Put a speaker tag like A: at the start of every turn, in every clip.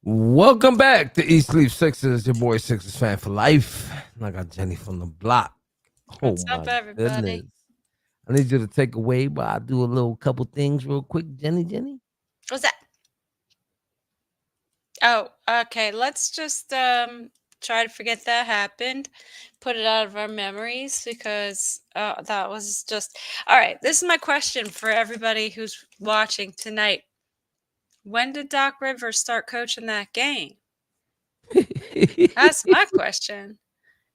A: Welcome back to Eat Sleep Sixers. Your boy Sixers fan for life. And I got Jenny from the block. Oh
B: What's
A: my
B: up,
A: goodness.
B: everybody?
A: I need you to take away, but I'll do a little couple things real quick, Jenny.
B: What's that? Oh, okay. Let's just try to forget that happened. Put it out of our memories because that was just all right. This is my question for everybody who's watching tonight. When did Doc Rivers start coaching that game? That's my question.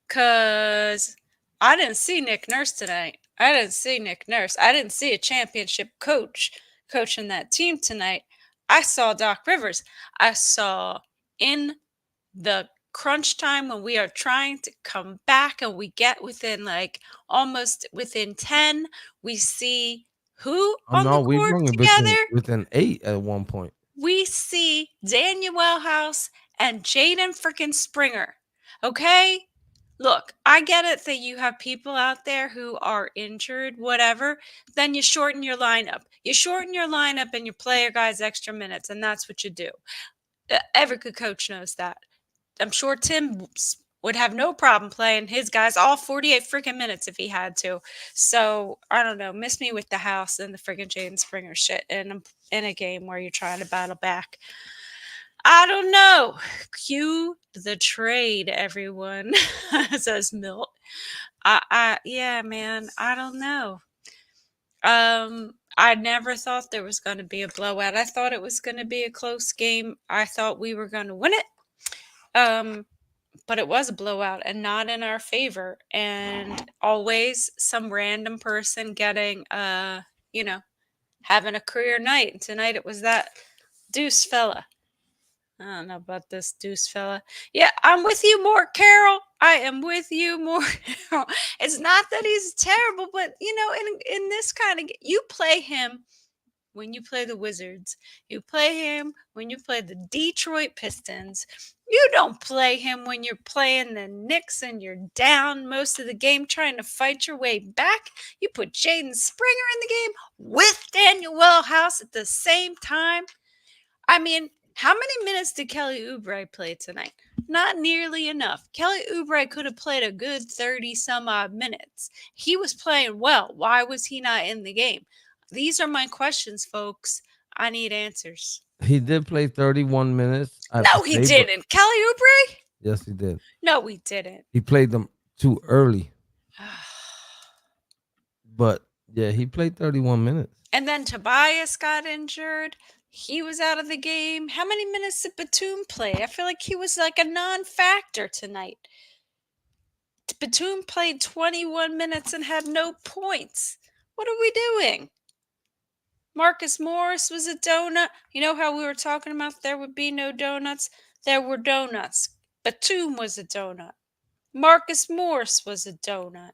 B: Cause I didn't see Nick Nurse tonight. I didn't see Nick Nurse. I didn't see a championship coach coaching that team tonight. I saw Doc Rivers. I saw in the crunch time when we are trying to come back and we get within like almost within 10, we see who
A: Oh
B: on the
A: no, we
B: court
A: wrong
B: together?
A: within 8 at one point.
B: We see Daniel House and Jaden freaking Springer. Okay? Look, I get it that you have people out there who are injured, whatever. Then you shorten your lineup. You shorten your lineup and you play your guys extra minutes, and that's what you do. Every good coach knows that. I'm sure Tim would have no problem playing his guys all 48 freaking minutes if he had to. So I don't know. Miss me with the house and the freaking Jaden Springer shit in a game where you're trying to battle back. I don't know. Cue the trade, everyone, says Milt. Yeah, man. I don't know. I never thought there was going to be a blowout. I thought it was going to be a close game. I thought we were going to win it. Um, but it was a blowout and not in our favor. And always some random person getting, you know, having a career night. And tonight it was that Deuce fella. I don't know about this Deuce fella. Yeah, I'm with you more, Carol. I am with you more. Carol. It's not that he's terrible, but in this kind of you play him when you play the Wizards. You play him when you play the Detroit Pistons. You don't play him when you're playing the Knicks and you're down most of the game trying to fight your way back. You put Jaden Springer in the game with Daniel Wellhouse at the same time. I mean, how many minutes did Kelly Oubre play tonight? Not nearly enough. Kelly Oubre could have played a good 30 some odd minutes. He was playing well. Why was he not in the game? These are my questions, folks. I need answers.
A: He did play 31 minutes, I have to
B: No, he
A: say, but
B: didn't. Kelly Oubre?
A: yes, he did.
B: No, he didn't.
A: He played them too early, but yeah, he played 31 minutes.
B: And then Tobias got injured. He was out of the game. How many minutes did Batum play? I feel like he was like a non factor tonight. Batum played 21 minutes and had no points. What are we doing? Marcus Morris was a donut. You know how we were talking about there would be no donuts? There were donuts. Batum was a donut. Marcus Morris was a donut.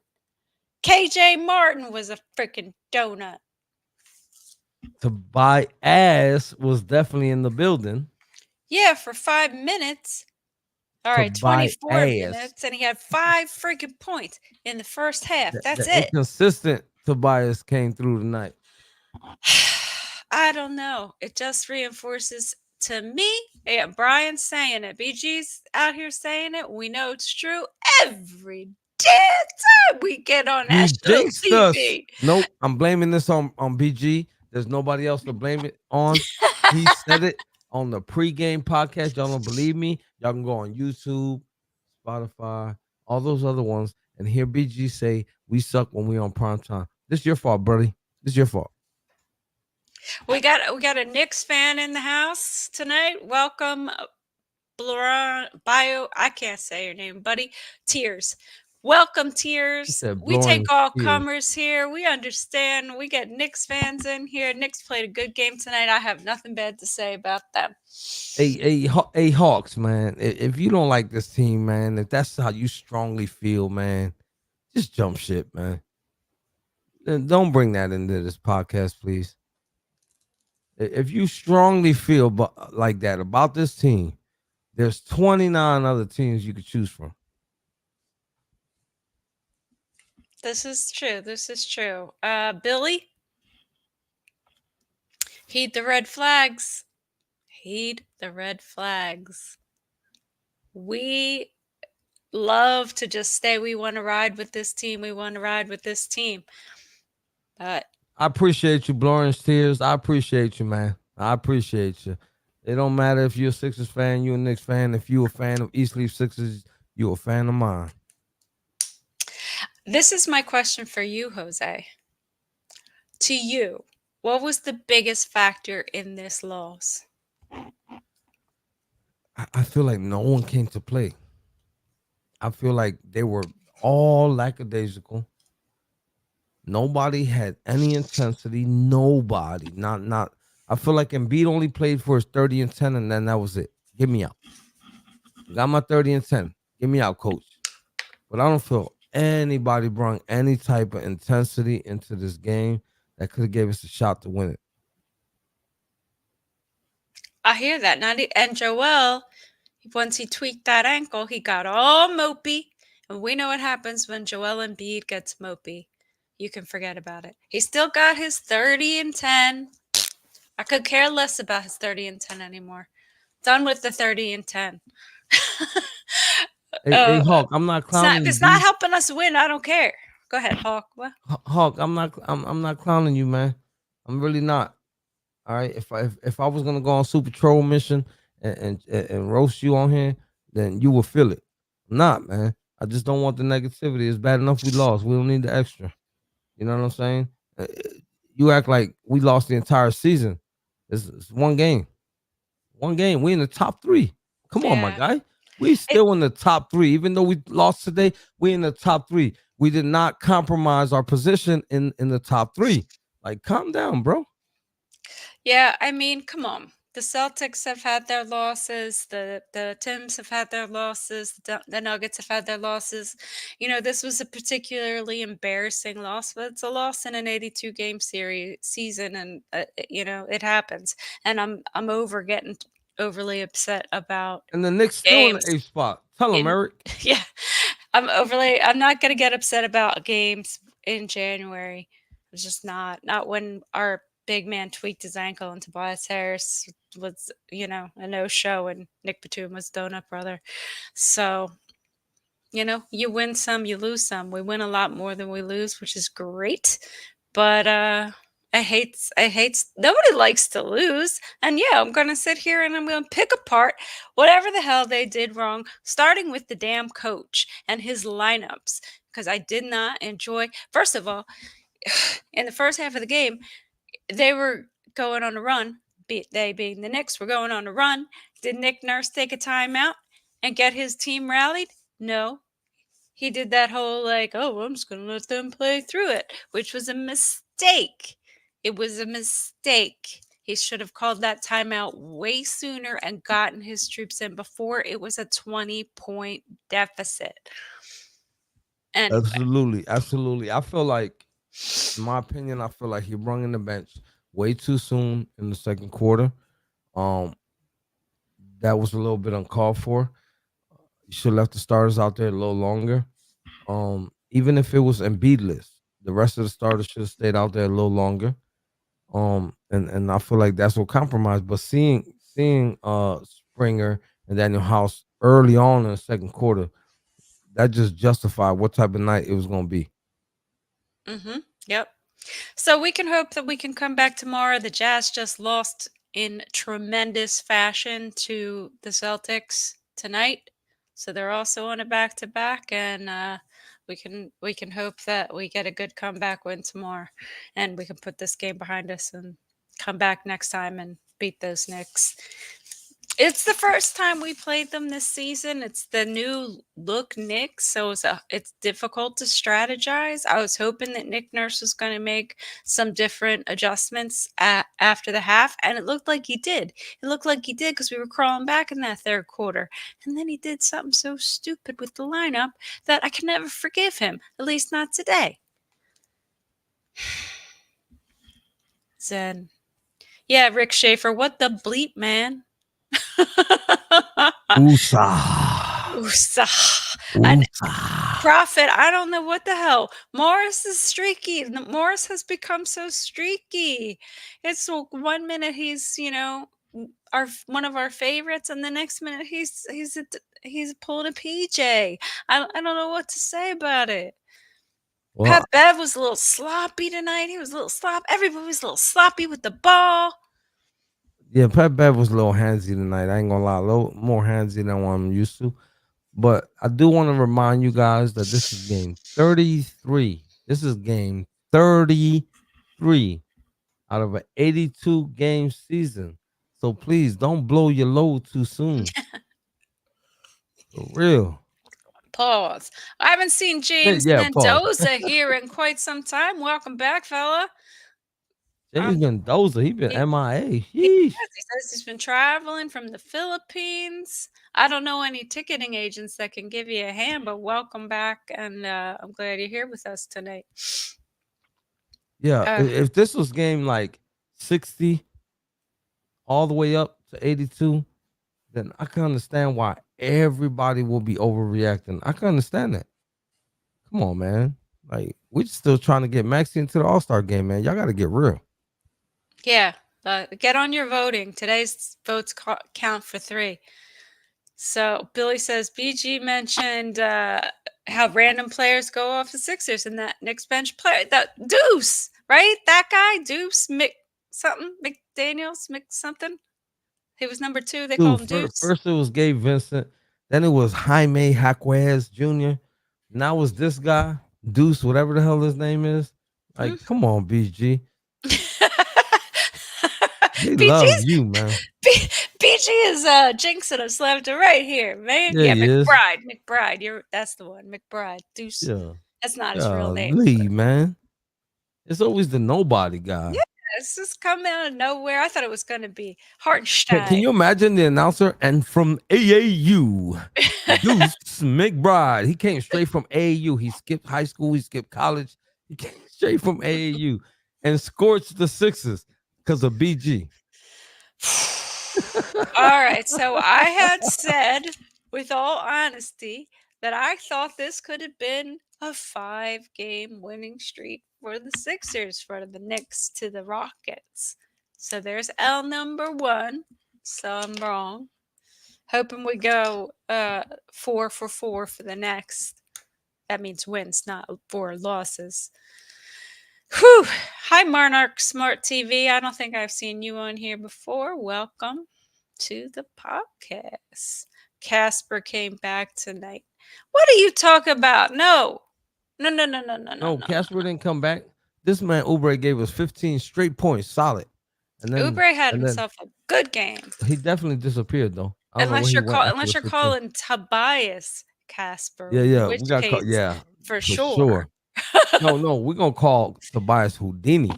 B: KJ Martin was a freaking donut.
A: Tobias was definitely in the building.
B: Yeah, for 5 minutes. All right, 24
A: Tobias.
B: minutes, and he had 5 freaking points in the first half. That's
A: The
B: it.
A: inconsistent Tobias came through tonight.
B: I don't know. It just reinforces to me. Yeah, Brian's saying it. BG's out here saying it. We know it's true every damn time we get on
A: He
B: national
A: jinxed us.
B: TV.
A: Nope, I'm blaming this on BG. There's nobody else to blame it on. He said it on the pregame podcast. Y'all don't believe me? Y'all can go on YouTube, Spotify, all those other ones, and hear BG say we suck when we on prime time. This your fault, buddy. This your fault.
B: We got a Knicks fan in the house tonight. Welcome, Bio. I can't say your name, buddy. Tears. Welcome,
A: He
B: Tears.
A: said
B: We take
A: blowing
B: all
A: tears.
B: comers here. We understand. We get Knicks fans in here. Knicks played a good game tonight. I have nothing bad to say about them.
A: Hey, Hawks, man. If you don't like this team, man, if that's how you strongly feel, man, just jump ship, man. And don't bring that into this podcast, please. If you strongly feel like that about this team, there's 29 other teams you could choose from.
B: This is true. This is true. Billy, heed the red flags. Heed the red flags. We love to just say we want to ride with this team. We want to ride with this team. But
A: I appreciate you blowing tears. I appreciate you, man. I appreciate you. It don't matter if you're a Sixers fan, you a Knicks fan. If you a fan of East Leaf Sixers, you a fan of mine.
B: this is my question for you, Jose. To you, what was the biggest factor in this loss?
A: I feel like no one came to play. I feel like they were all lackadaisical. Nobody had any intensity. Nobody. Not. I feel like Embiid only played for his 30 and 10, and then that was it. Get me out. Got my 30 and 10. Get me out, coach. But I don't feel anybody brought any type of intensity into this game that could have gave us a shot to win it.
B: I hear that. And Joel, once he tweaked that ankle, he got all mopey. And we know what happens when Joel Embiid gets mopey. You can forget about it. He still got his 30 and 10. I could care less about his 30 and 10 anymore. Done with the 30 and 10.
A: Hey,
B: uh,
A: Hawk, I'm not
B: it's not if
A: clowning you,
B: it's not
A: B.
B: helping us win, I don't care. Go ahead, Hawk. What?
A: Hawk, I'm not clowning you, man. I'm really not. All right. If I was gonna go on Super Troll mission and roast you on here, then you will feel it. I'm not, man. I just don't want the negativity. It's bad enough we lost. We don't need the extra. You know what I'm saying? You act like we lost the entire season. It's one game. One game. We in the top three. Come on, my
B: Yeah.
A: guy. We
B: It,
A: still in the top three. Even though we lost today, we in the top three. We did not compromise our position in the top three. Like, calm down, bro.
B: yeah, I mean, come on. The Celtics have had their losses. The Tims have had their losses. The Nuggets have had their losses. You know, this was a particularly embarrassing loss, but it's a loss in an 82 game series season, and you know it happens. And I'm over getting overly upset about
A: And the Knicks still in the
B: games.
A: eighth spot. Tell him,
B: In
A: Eric.
B: yeah, I'm not gonna get upset about games in January. It's just not when our big man tweaked his ankle and Tobias Harris was, you know, a no-show and Nick Batum was donut brother. So, you know, you win some, you lose some. We win a lot more than we lose, which is great. But I hate nobody likes to lose. And yeah, I'm gonna sit here and I'm gonna pick apart whatever the hell they did wrong, starting with the damn coach and his lineups. Because I did not enjoy, first of all, in the first half of the game, they were going on a run. They being the Knicks were going on a run. Did Nick Nurse take a timeout and get his team rallied? No, he did that whole like, oh, I'm just gonna let them play through it, which was a mistake. It was a mistake. He should have called that timeout way sooner and gotten his troops in before it was a 20-point deficit. Anyway.
A: Absolutely. Absolutely. I feel like, in my opinion, I feel like he brung in the bench way too soon in the second quarter. Um, that was a little bit uncalled for. You should have left the starters out there a little longer. Even if it was Embiidless, the rest of the starters should have stayed out there a little longer. And I feel like that's what compromised. But seeing Springer and Daniel House early on in the second quarter, that just justified what type of night it was gonna be.
B: Yep. So we can hope that we can come back tomorrow. The Jazz just lost in tremendous fashion to the Celtics tonight. So they're also on a back to back, and we can hope that we get a good comeback win tomorrow, and we can put this game behind us and come back next time and beat those Knicks. It's the first time we played them this season. It's the new look Knicks, so it's difficult to strategize. I was hoping that Nick Nurse was going to make some different adjustments after the half, and it looked like he did. It looked like he did because we were crawling back in that third quarter, and then he did something so stupid with the lineup that I can never forgive him. At least not today. Zen. Yeah, Rick Schaefer, what the bleep, man?
A: Usa.
B: Woosah. And
A: Usa.
B: Prophet, I don't know what the hell. Morris is streaky. Morris has become so streaky. It's 1 minute he's, you know, one of our favorites, and the next minute he's pulling a PJ. I don't know what to say about it.
A: Well,
B: Pat Bev was a little sloppy tonight. He was a little Everybody was a little sloppy with the ball.
A: yeah, Pat Bev was a little handsy tonight. I ain't gonna lie, a little more handsy than what I'm used to. But I do want to remind you guys that this is game 33. This is game 33 out of an 82 game season. So please don't blow your load too soon. For real.
B: Pause. I haven't seen James
A: Yeah, pause.
B: Mendoza here in quite some time. Welcome back, fella.
A: James
B: Um,
A: Mendoza, he been
B: he,
A: MIA.
B: he
A: Yeesh.
B: he says he's been traveling from the Philippines. I don't know any ticketing agents that can give you a hand, but welcome back, and I'm glad you're here with us tonight.
A: Yeah,
B: Uh,
A: if this was game like 60 all the way up to 82, then I can understand why everybody will be overreacting. I can understand that. Come on, man. Like, we're still trying to get Maxi into the All Star game, man. Y'all got to get real.
B: yeah, get on your voting. Today's votes count for 3. So Billy says BG mentioned how random players go off the Sixers and that Knicks bench player, that Deuce, right? That guy, Deuce Mc something, McDaniels, Mc something. He was number 2. They
A: Dude,
B: called him Deuce.
A: first it was Gabe Vincent, then it was Jaime Jaquez Jr. Now it's this guy, Deuce, whatever the hell his name is.
B: Hmm?
A: Like, come on, BG. They love
B: BG's
A: you, man.
B: BG is jinxing us left and right here, man.
A: Yeah,
B: Yeah,
A: he is.
B: McBride. That's the one, McBride. Deuce.
A: Yeah.
B: That's not his real name.
A: Golly, man. It's always the nobody
B: Yeah,
A: guy.
B: it's just coming out of nowhere. I thought it was gonna be
A: Can
B: Hartenstein.
A: you imagine the announcer and from AAU, Deuce McBride? He came straight from AAU. He skipped high school. He skipped college. He came straight from AAU and scorched the Sixers because of BG.
B: All right, so I had said, with all honesty, that I thought this could have been a 5-game winning streak for the Sixers, for the Knicks to the Rockets. So there's L number 1. So I'm wrong. Hoping we go 4 for 4 for the next. That means wins, not 4 losses. Whew. Hi, Monarch Smart TV. I don't think I've seen you on here before. Welcome to the podcast. Casper came back tonight. What are you talking about? No. No, no, no, no, no, no,
A: No,
B: no.
A: Casper didn't come back. This man Oubre gave us 15 straight points, solid, and then
B: Oubre had
A: and then
B: himself a good game.
A: he definitely disappeared though. I don't know where he went after
B: Unless
A: the
B: you're
A: 15.
B: calling Tobias Casper,
A: Yeah,
B: in
A: yeah,
B: which
A: we got to call.
B: case
A: Yeah,
B: for
A: for
B: sure.
A: sure. No, no, we're gonna call Tobias Houdini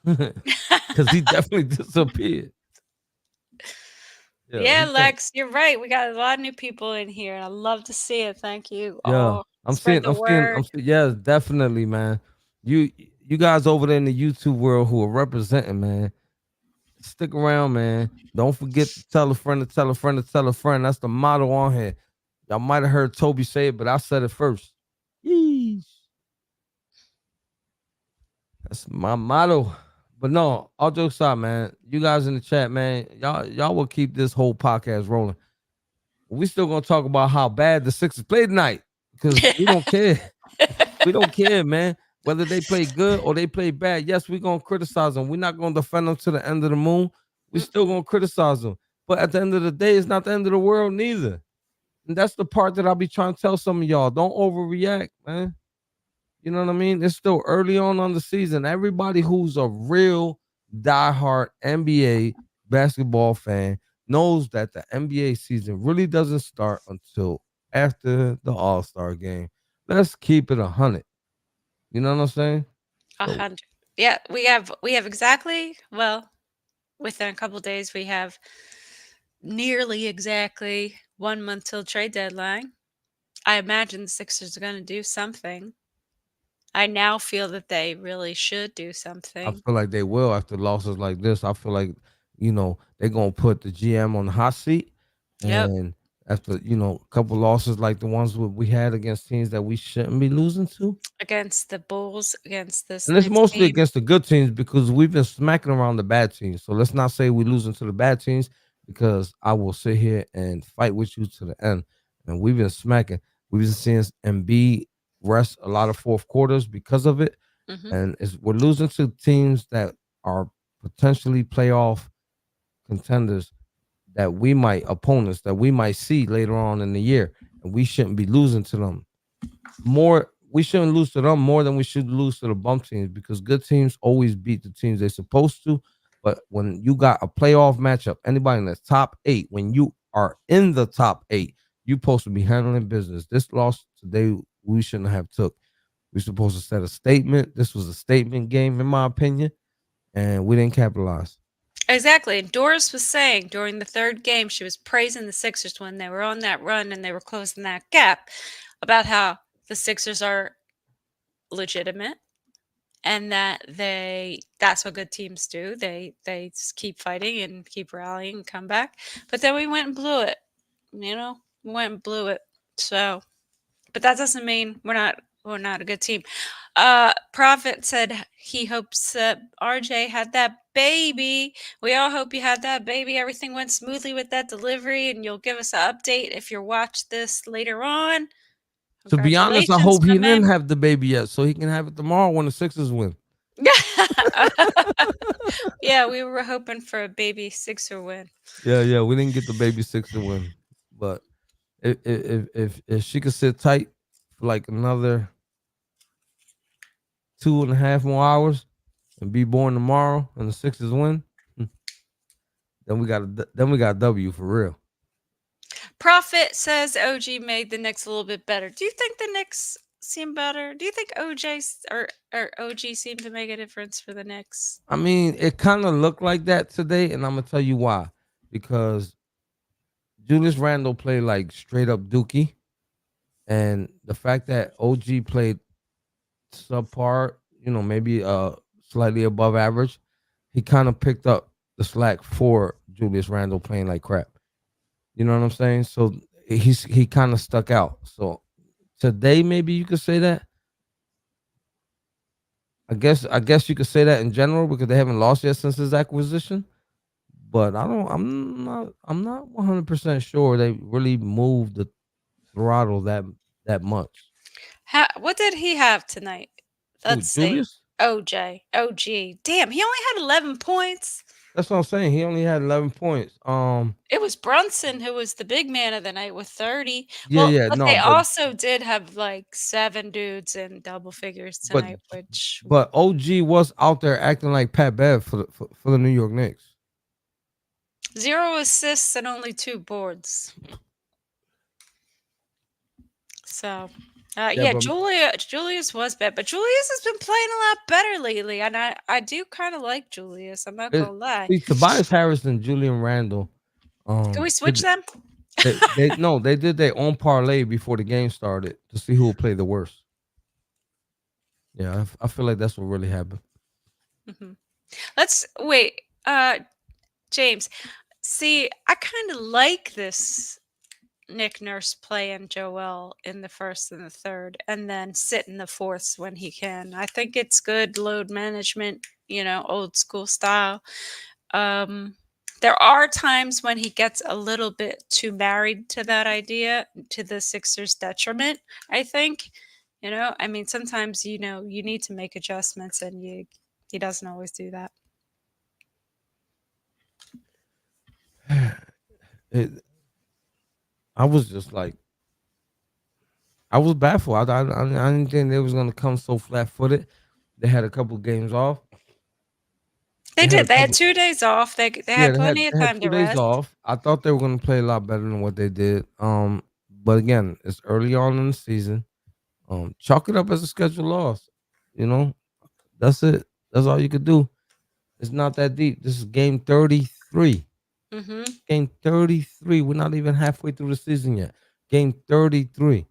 A: because he definitely disappeared. Yeah,
B: Yeah,
A: we can't.
B: Lex, you're right. We got a lot of new people in here, and I love to see it. Thank you
A: Yeah,
B: all. Spread the word.
A: Yeah, definitely, man. You guys over there in the YouTube world who are representing, man, stick around, man. Don't forget to tell a friend to tell a friend to tell a friend. That's the motto on here. Y'all might have heard Toby say it, but I said it first. Yeesh. That's my motto. But no, all jokes aside, man. You guys in the chat, man, y'all will keep this whole podcast rolling. We still gonna talk about how bad the Sixers played tonight because we don't care. We don't care, man. Whether they play good or they play bad. Yes, we're gonna criticize them. We're not gonna defend them to the end of the moon. We still gonna criticize them. But at the end of the day, it's not the end of the world neither. And that's the part that I'll be trying to tell some of y'all. Don't overreact, man. You know what I mean? It's still early on the season. Everybody who's a real diehard NBA basketball fan knows that the NBA season really doesn't start until after the All-Star game. Let's keep it 100. You know what I'm saying? So
B: 100. Yeah, we have exactly, well, within a couple days we have nearly exactly 1 month till trade deadline. I imagine the Sixers are going to do something. I now feel that they really should do
A: I
B: something.
A: feel like they will after losses like this. I feel like, they're gonna put the GM on the hot seat
B: Yep.
A: and after a couple losses like the ones we had against teams that we shouldn't be losing to.
B: Against the Bulls, against this
A: And it's
B: Knicks
A: mostly
B: team.
A: against the good teams because we've been smacking around the bad teams. So let's not say we're losing to the bad teams because I will sit here and fight with you to the end. And we've been smacking. We've been seeing Embiid rest a lot of fourth quarters because of it.
B: Hmm.
A: And we're losing to teams that are potentially playoff contenders that we might opponents that we might see later on in the year. And we shouldn't be losing to them more. We shouldn't lose to them more than we should lose to the bump teams because good teams always beat the teams they're supposed to. But when you got a playoff matchup, anybody in the top eight, when you are in the top eight, you're supposed to be handling business. This loss today, we shouldn't have took. We're supposed to set a statement. This was a statement game, in my opinion, and we didn't capitalize.
B: Exactly. And Doris was saying during the third game, she was praising the Sixers when they were on that run and they were closing that gap about how the Sixers are legitimate and that that's what good teams do. They just keep fighting and keep rallying and come back. But then we went and blew it. We went and blew it. So, but that doesn't mean we're not a good team. Prophet said he hopes that RJ had that baby. We all hope you had that baby. Everything went smoothly with that delivery, and you'll give us an update if you watch this later on.
A: To be honest, I
B: Congratulations,
A: hope he
B: my
A: didn't
B: man.
A: have the baby yet, so he can have it tomorrow when the Sixers win.
B: Yeah, we were hoping for a baby Sixer win.
A: Yeah, yeah, we didn't get the baby Sixer win, but if she could sit tight for like another 2.5 more hours and be born tomorrow and the Sixers win, then we got a W for real.
B: Prophet says OG made the Knicks a little bit better. Do you think the Knicks seem better? Do you think or OG seemed to make a difference for the Knicks?
A: I mean, it kind of looked like that today, and I'm gonna tell you why. Because Julius Randle played like straight up Dookie, and the fact that OG played subpar, maybe slightly above average, he kind of picked up the slack for Julius Randle playing like crap. You know what I'm saying? So he kind of stuck out. So today, maybe you could say that. I guess you could say that in general because they haven't lost yet since his acquisition. But I don't. I'm not 100% sure they really moved the throttle that much.
B: What did he have tonight?
A: Who,
B: Let's see.
A: Julius?
B: OJ. OG. Damn, he only had 11 points.
A: That's what I'm saying. He only had 11 points.
B: It was Brunson who was the big man of the night with 30.
A: Yeah,
B: Well,
A: yeah,
B: but
A: no,
B: they
A: but
B: also did have like 7 dudes in double figures
A: but
B: tonight, which
A: but OG was out there acting like Pat Bev for the New York Knicks.
B: 0 assists and only 2 boards. So,
A: Yeah,
B: yeah,
A: but
B: Julius was bad, but Julius has been playing a lot better lately, and I do kind of like Julius. I'm not
A: it,
B: gonna lie.
A: see, Tobias Harris and Julian Randle,
B: Can we switch
A: did
B: them?
A: they no, they did their own parlay before the game started to see who will play the worst. Yeah, I feel like that's what really happened.
B: Hmm. Let's wait. James, see, I kind of like this Nick Nurse playing Joel in the first and the third, and then sit in the fourths when he can. I think it's good load management, old school style. Um, there are times when he gets a little bit too married to that idea, to the Sixers' detriment, I think. I mean, sometimes, you need to make adjustments, and he doesn't always do that.
A: It, I was just like, I was baffled. I didn't think they was gonna come so flat footed. They had a couple games off.
B: They
A: They had a
B: did. They had
A: couple.
B: 2 days off. They
A: Yeah,
B: had
A: they had
B: plenty of
A: they had
B: time to
A: 2 days
B: rest.
A: off. I thought they were gonna play a lot better than what they did. But again, it's early on in the season. Chalk it up as a scheduled loss. You know, that's it. That's all you could do. It's not that deep. This is game 33.
B: Mhm.
A: Game 33. We're not even halfway through the season yet. Game 33.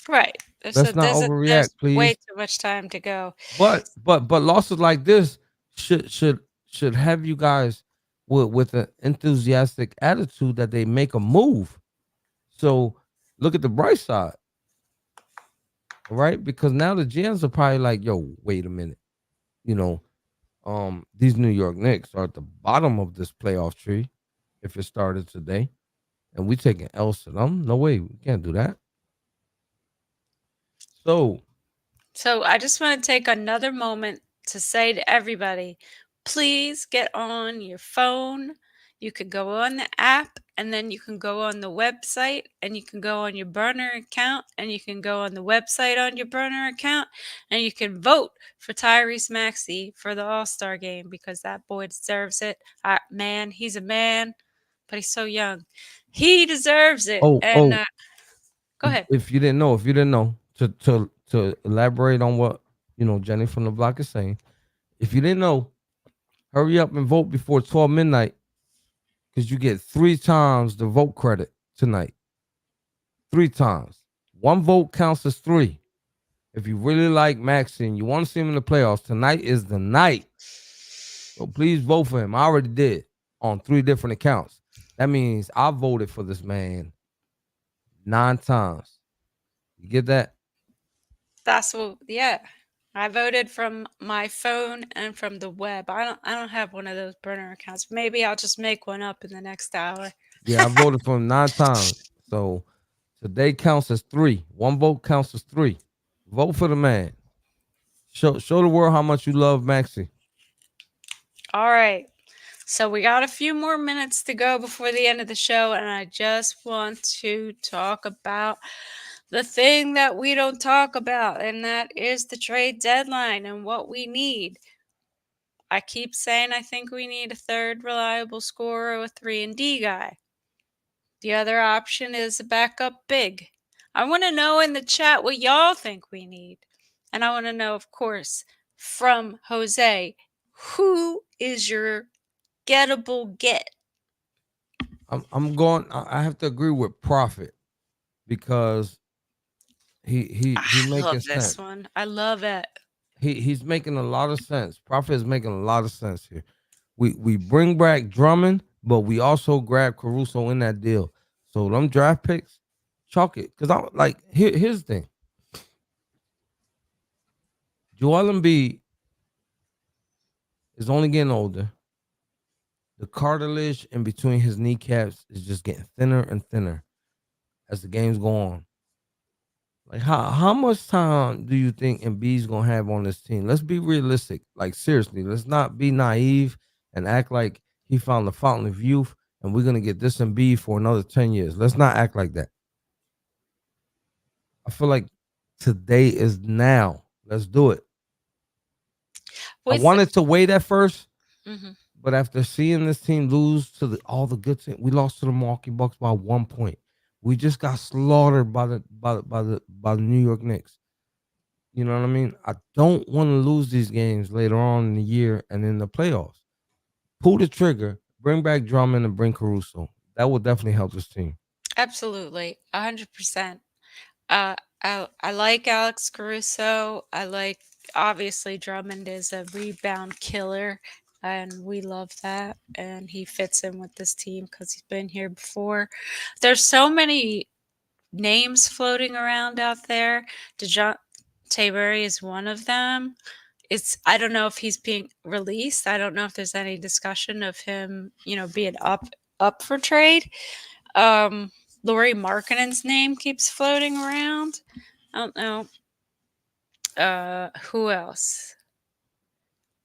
B: Right. There's a
A: Let's not
B: there's a there's
A: overreact,
B: way
A: please.
B: too much time to go.
A: But losses like this should have you guys with an enthusiastic attitude that they make a move. So look at the bright side, all right? Because now the GMs are probably like, yo, wait a minute. You know, these New York Knicks are at the bottom of this playoff tree if it started today. And we taking L's to them. No way, we can't do that. So
B: So I just want to take another moment to say to everybody, please get on your phone. You can go on the app and then you can go on the website and you can go on your burner account and you can go on the website on your burner account and you can vote for Tyrese Maxey for the All-Star game because that boy deserves it. Man, he's a man, but he's so young. He deserves it.
A: oh
B: And
A: oh
B: go ahead.
A: if you didn't know, to elaborate on what Jenny from the block is saying, if you didn't know, hurry up and vote before 12 midnight because you get 3 times the vote credit tonight. 3 times. One vote counts as three. If you really like Maxi and you want to see him in the playoffs, tonight is the night. So please vote for him. I already did on 3 different accounts. That means I voted for this man 9 times. You get that?
B: That's what, yeah. I voted from my phone and from the web. I don't have one of those burner accounts. Maybe I'll just make one up in the next hour.
A: Yeah, I voted for him 9 times. So today counts as three. One vote counts as three. Vote for the man. Show the world how much you love Maxi.
B: All right. So we got a few more minutes to go before the end of the show, and I just want to talk about the thing that we don't talk about, and that is the trade deadline and what we need. I keep saying I think we need a third reliable scorer, a 3 and D guy. The other option is a backup big. I want to know in the chat what y'all think we need. And I want to know, of course, from Jose, who is your gettable get?
A: I'm going. I have to agree with Prophet because he
B: I
A: making
B: love this
A: sense.
B: one. I love it.
A: He's making a lot of sense. Prophet is making a lot of sense here. We bring back Drummond, but we also grab Caruso in that deal. So them draft picks, chalk it. Cause I'm like, here's the thing. Joel Embiid is only getting older. The cartilage in between his kneecaps is just getting thinner and thinner as the games go on. Like how much time do you think Embiid's gonna have on this team? Let's be realistic. Like seriously, let's not be naive and act like he found the fountain of youth and we're gonna get this Embiid for another 10 years. Let's not act like that. I feel like today is now. Let's do it. I
B: With
A: wanted to wait at first,
B: mhm.
A: but after seeing this team lose to all the good teams, we lost to the Milwaukee Bucks by 1 point. We just got slaughtered by the New York Knicks. You know what I mean? I don't want to lose these games later on in the year and in the playoffs. Pull the trigger, bring back Drummond and bring Caruso. That will definitely help this team.
B: Absolutely, 100%. I like Alex Caruso. I like, obviously, Drummond is a rebound killer, and we love that. And he fits in with this team because he's been here before. There's so many names floating around out there. DeJounte Murray is one of them. I don't know if he's being released. I don't know if there's any discussion of him, being up for trade. Um, Laurie Markkinen's name keeps floating around. I don't know. Who else?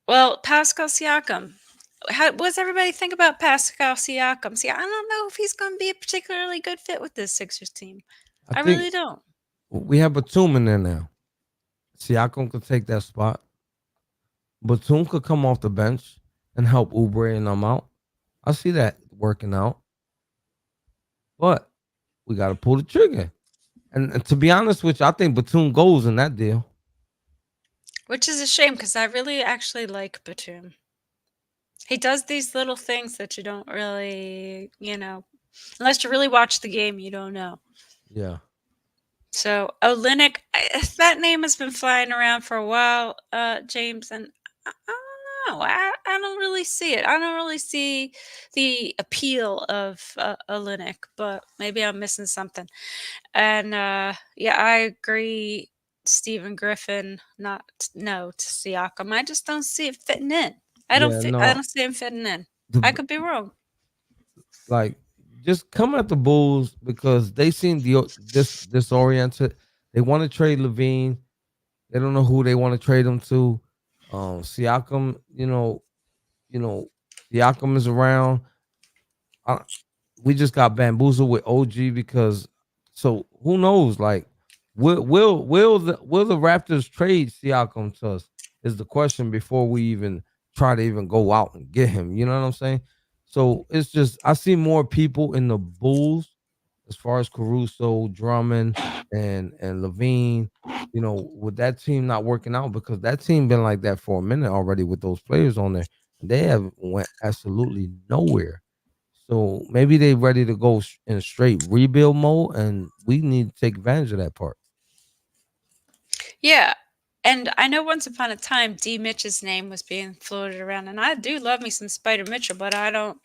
B: Well, Pascal Siakam. What does everybody think about Pascal Siakam? See, I don't know if he's going to be a particularly good fit with this Sixers team.
A: I
B: I
A: think
B: really don't.
A: we have Batum in there now. Siakam could take that spot. Batum could come off the bench and help Oubre and them out. I see that working out. But we got to pull the trigger. And to be honest with you, I think Batum goes in that deal.
B: Which is a shame because I really actually like Batum. He does these little things that you don't really, unless you really watch the game, you don't know.
A: Yeah.
B: So, Olynyk, that name has been flying around for a while, James, and I don't know. know. I don't really see it. I don't really see the appeal of a Linux, but maybe I'm missing something. And yeah, I agree. Stephen Griffin, not no to Siakam. I just don't see it fitting in.
A: Yeah,
B: I
A: no,
B: don't see him fitting in.
A: the
B: I could be wrong.
A: like just come at the Bulls because they seem disoriented. They want to trade Levine. They don't know who they want to trade him to. Siakam, you know, Siakam is around. I, we just got bamboozled with OG because so who knows? Like, will the Raptors trade Siakam to us? Is the question before we even try to even go out and get him. You know what I'm saying? So it's just I see more people in the Bulls as far as Caruso, Drummond, and Levine. With that team not working out because that team been like that for a minute already with those players on there. They have went absolutely nowhere. So maybe they ready to go in straight rebuild mode, and we need to take advantage of that part.
B: Yeah. And I know once upon a time D Mitch's name was being floated around, and I do love me some Spider Mitchell, but I don't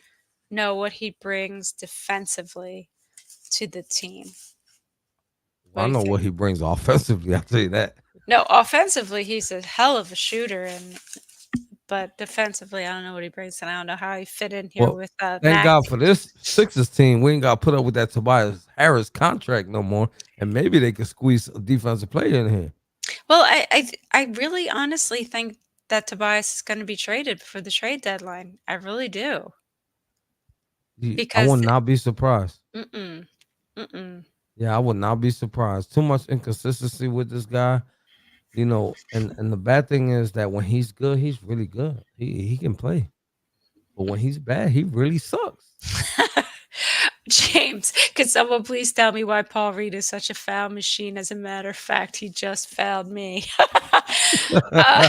B: know what he brings defensively to the team. What
A: Well,
B: do
A: I
B: you
A: know
B: think?
A: what he brings offensively. I will tell you that.
B: No, offensively he's a hell of a shooter, and but defensively I don't know what he brings, and I don't know how he fit in here
A: Well,
B: with
A: thank
B: Max.
A: God for this Sixers team. We ain't got to put up with that Tobias Harris contract no more, and maybe they could squeeze a defensive player in here.
B: Well, I really honestly think that Tobias is going to be traded before the trade deadline. I really do
A: I
B: because
A: would not be surprised.
B: mm-mm, mm-mm.
A: Yeah, I would not be surprised. Too much inconsistency with this guy, and the bad thing is that when he's good, he's really good. He can play, but when he's bad, he really sucks.
B: James, could someone please tell me why Paul Reed is such a foul machine? As a matter of fact, he just fouled me. Uh,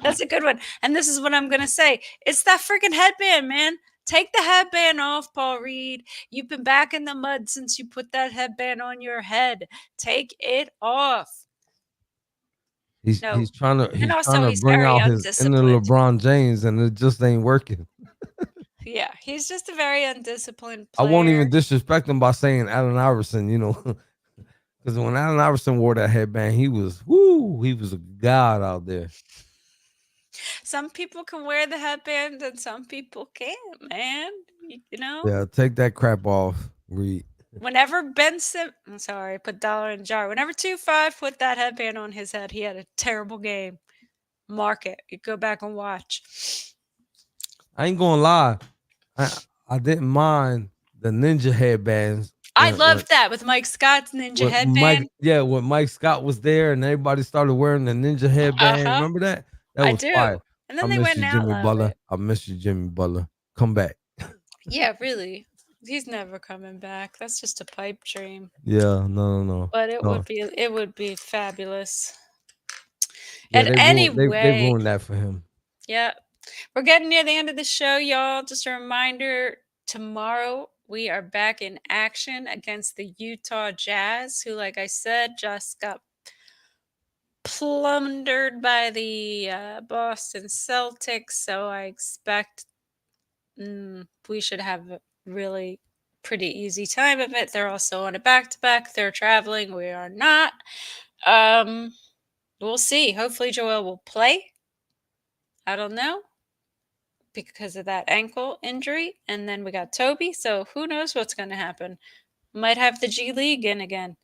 B: that's a good one. And this is what I'm going to say. It's that freaking headband, man. Take the headband off, Paul Reed. You've been back in the mud since you put that headband on your head. Take it off.
A: he's
B: No.
A: he's trying to
B: And
A: he's trying
B: also,
A: to
B: he's
A: bring
B: very
A: out his inner
B: undisciplined.
A: LeBron James, and it just ain't working.
B: Yeah, he's just a very undisciplined
A: I won't
B: player.
A: even disrespect him by saying Allen Iverson, because when Allen Iverson wore that headband, he was a god out there.
B: Some people can wear the headband and some people can't, man. You know?
A: Yeah, take that crap off, Reed.
B: Whenever Benson, I'm sorry, put dollar in jar. Whenever 2-5 put that headband on his head, he had a terrible game. Mark it. You go back and watch.
A: I ain't gonna lie, I didn't mind the ninja headbands
B: I
A: when
B: loved that with Mike Scott's ninja
A: Mike,
B: headband.
A: yeah, when Mike Scott was there and everybody started wearing the ninja
B: Uh
A: headband.
B: huh.
A: Remember that? That
B: I
A: was fire.
B: do. And
A: I
B: then they
A: miss
B: went
A: you,
B: and
A: Jimmy
B: outlawed
A: Butler.
B: it.
A: I miss you, Jimmy Butler. Come back.
B: Yeah, really. He's never coming back. That's just a pipe dream.
A: Yeah, no,
B: But
A: no.
B: it would be fabulous.
A: Yeah,
B: And
A: they
B: anyway,
A: ruined that for him.
B: yeah, we're getting near the end of the show, y'all. Just a reminder, tomorrow we are back in action against the Utah Jazz, who, like I said, just got plundered by the Boston Celtics. So I expect we should have a really pretty easy time of it. They're also on a back to back. They're traveling. We are not. Um, we'll see. Hopefully, Joel will play. I don't know because of that ankle injury. And then we got Toby. So who knows what's going to happen? Might have the G League in again.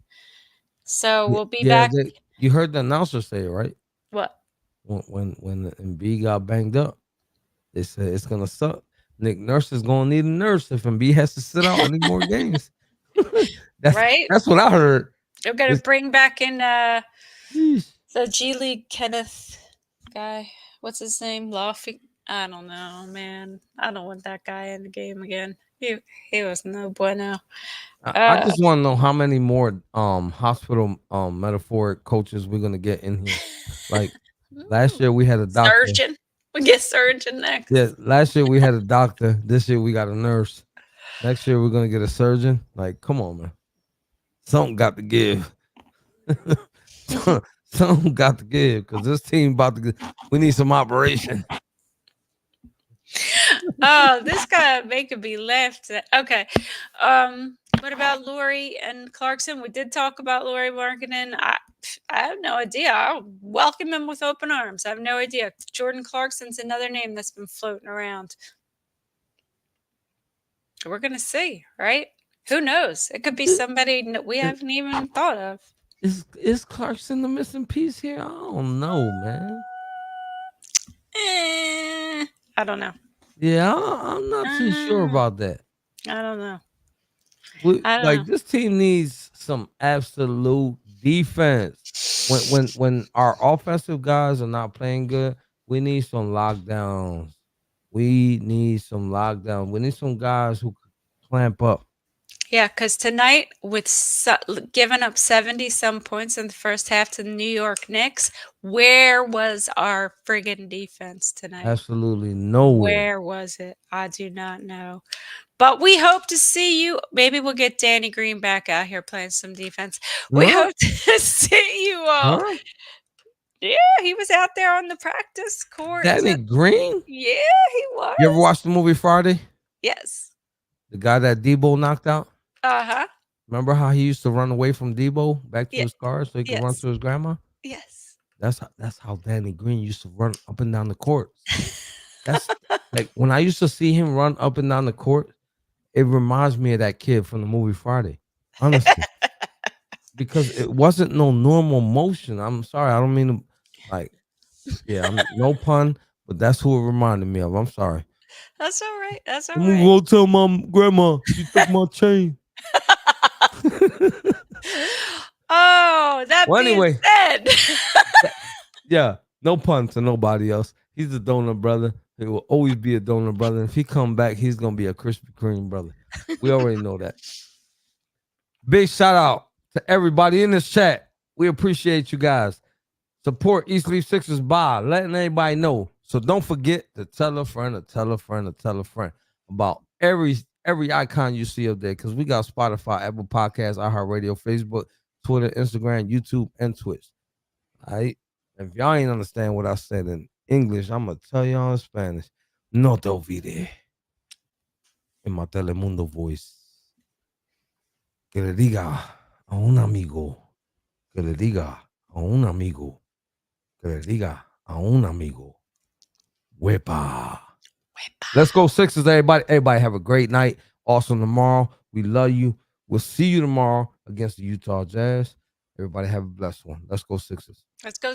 B: So
A: Yeah,
B: we'll be
A: yeah,
B: back.
A: you heard the announcer say it, right?
B: What?
A: When Embiid got banged up, they said it's gonna suck. Nick Nurse is gonna need a nurse if Embiid has to sit out any more games. that's
B: Right?
A: that's what I heard.
B: They're going to
A: It's,
B: bring back in
A: Yeesh.
B: the G League Kenneth guy. What's his name? Laufey? I don't know, man. I don't want that guy in the game again. He was no bueno.
A: I
B: Uh,
A: just want to know how many more hospital metaphoric coaches we're gonna get in here. Like last year we had a doctor.
B: surgeon. We get surgeon
A: Yeah,
B: next.
A: last year we had a doctor. This year we got a nurse. Next year we're gonna get a surgeon. Like, come on, man. Something got to give. Something got to give because this team about to get. We need some operation.
B: Oh, this guy making me laugh. Okay. What about Lori and Clarkson? We did talk about Lori Markkinen. I have no idea. I'll welcome him with open arms. I have no idea. Jordan Clarkson's another name that's been floating around. We're gonna see, right? Who knows? It could be somebody we
A: Is,
B: haven't even thought of.
A: is Clarkson the missing piece here? I don't know, man.
B: Eh, I don't know.
A: Yeah, I'm not too sure
B: Uh,
A: about that.
B: I don't know. I don't
A: Like
B: know.
A: this team needs some absolute defense. When our offensive guys are not playing good, we need some lockdowns. We need some lockdown. We need some guys who can clamp up.
B: Yeah, because tonight, with giving up 70 some points in the first half to the New York Knicks, where was our friggin' defense tonight?
A: Absolutely nowhere.
B: Where was it? I do not know. But we hope to see you. Maybe we'll get Danny Green back out here playing some defense. We
A: Huh?
B: hope to see you all.
A: Huh?
B: Yeah, he was out there on the practice court.
A: Danny Green?
B: Yeah, he
A: You ever
B: was.
A: watched the movie Friday?
B: Yes.
A: The guy that Debo knocked out?
B: Uh huh.
A: Remember how he used to run away from Debo back to
B: Yeah.
A: his car so he could run
B: Yes.
A: to his grandma?
B: Yes.
A: That's how Danny Green used to run up and down the court. That's like when I used to see him run up and down the court, it reminds me of that kid from the movie Friday. Honestly. Because it wasn't no normal motion. I'm sorry, I don't mean to like yeah, I'm no pun, but that's who it reminded me of. I'm sorry.
B: That's all right. That's all
A: I'm gonna
B: right.
A: go tell my grandma she took my chain.
B: Oh, that
A: Well,
B: being
A: anyway,
B: said,
A: yeah, no pun to nobody else. He's a donor brother. He will always be a donor brother. If he come back, he's gonna be a Krispy Kreme brother. We already know that. Big shout out to everybody in this chat. We appreciate you guys. Support East Leaf Sixers by letting everybody know. So don't forget to tell a friend, or tell a friend, or tell a friend about every icon you see up there. Because we got Spotify, Apple Podcasts, iHeartRadio, Facebook, Twitter, Instagram, YouTube, and Twitch. All right. If y'all ain't understand what I said in English, I'm gonna tell y'all in Spanish. No te olvide. En my Telemundo voice. Que le diga a un amigo. Que le diga a un amigo. Que le diga a un amigo. Wepa. Let's go Sixers, everybody. Everybody have a great night. Awesome tomorrow. We love you. We'll see you tomorrow against the Utah Jazz. Everybody have a blessed one. Let's go Sixers.
B: let's go